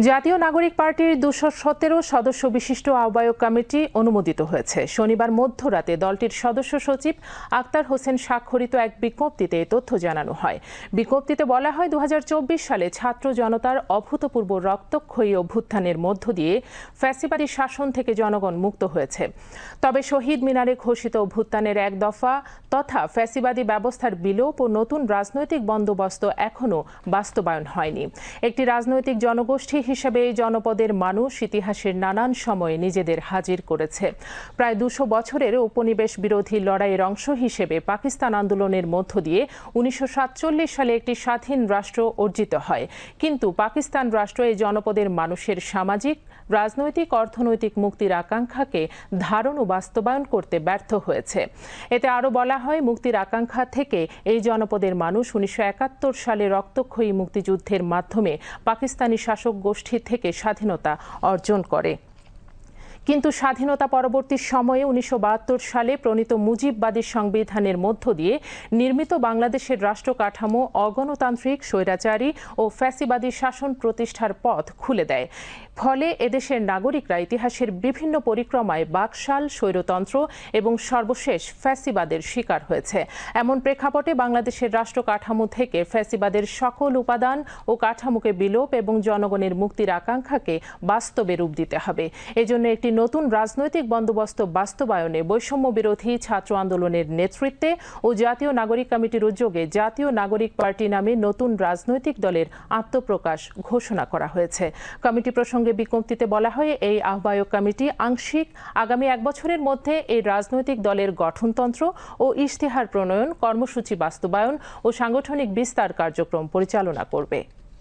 জাতীয় নাগরিক পার্টির ২১৭ সদস্য বিশিষ্ট আহ্বায়ক কমিটি অনুমোদিত হয়েছে। শনিবার মধ্যরাতে দলটির সদস্য সচিব আক্তার হোসেন স্বাক্ষরিত এক বিজ্ঞপ্তিতে এ তথ্য জানানো হয়। বিজ্ঞপ্তিতে বলা হয়, ২০২৪ সালে ছাত্র জনতার অভূতপূর্ব রক্তক্ষয়ী অভ্যুত্থানের মধ্য দিয়ে ফ্যাসিবাদী শাসন থেকে জনগণ মুক্ত হয়েছে। তবে শহীদ মিনারে ঘোষিত অভ্যুত্থানের এক দফা তথা ফ্যাসিবাদী ব্যবস্থার বিলোপ ও নতুন রাজনৈতিক বন্দোবস্ত এখনও বাস্তবায়ন হয়নি। একটি রাজনৈতিক জনগোষ্ঠী হিসেবে এই জনপদের মানুষ ইতিহাসের নানান সময়ে নিজেদের হাজির করেছে। প্রায় ২০০ বছরের উপনিবেশ বিরোধী লড়াইয়ের অংশ হিসেবে পাকিস্তান আন্দোলনের মধ্য দিয়ে ১৯৪৭ সালে একটি স্বাধীন রাষ্ট্র অর্জিত হয়। কিন্তু পাকিস্তান রাষ্ট্র এই জনপদের মানুষের সামাজিক, রাজনৈতিক, অর্থনৈতিক মুক্তির আকাঙ্ক্ষাকে ধারণ ও বাস্তবায়ন করতে ব্যর্থ হয়েছে। এতে আরও বলা হয়, মুক্তির আকাঙ্ক্ষা থেকে এই জনপদের মানুষ ১৯৭১ সালে রক্তক্ষয়ী মুক্তিযুদ্ধের মাধ্যমে পাকিস্তানি শাসক গোষ্ঠী থেকে স্বাধীনতা অর্জন করে। কিন্তু স্বাধীনতা পরবর্তী সময়ে ১৯৭২ সালে প্রণীত মুজিববাদী সংবিধানের মধ্য দিয়ে নির্মিত বাংলাদেশের রাষ্ট্র কাঠামো অগণতান্ত্রিক, স্বৈরাচারী ও ফ্যাসিবাদী শাসন প্রতিষ্ঠার পথ খুলে দেয়। ফলে এদেশের নাগরিকরা ইতিহাসের বিভিন্ন পরিক্রমায় বাকশাল, স্বৈরতন্ত্র এবং সর্বশেষ ফ্যাসিবাদের শিকার হয়েছে। এমন প্রেক্ষাপটে বাংলাদেশের রাষ্ট্র কাঠামো থেকে ফ্যাসিবাদের সকল উপাদান ও কাঠামোকে বিলোপ এবং জনগণের মুক্তির আকাঙ্ক্ষাকে বাস্তবে রূপ দিতে হবে। এজন্য একটি নতুন রাজনৈতিক বন্দোবস্ত বাস্তবায়নে বৈষম্য বিরোধী ছাত্র আন্দোলনের নেতৃত্বে ও জাতীয় নাগরিক কমিটির উদ্যোগে জাতীয় নাগরিক পার্টি নামে নতুন রাজনৈতিক দলের আত্মপ্রকাশ ঘোষণা করা হয়েছে। কমিটি প্রসঙ্গে বিজ্ঞপ্তিতে বলা হয়, এই আহ্বায়ক কমিটি আংশিক আগামী ১ বছরের মধ্যে এই রাজনৈতিক দলের গঠনতন্ত্র ও ইশতেহার প্রণয়ন, কর্মসূচি বাস্তবায়ন ও সাংগঠনিক বিস্তার কার্যক্রম পরিচালনা করবে।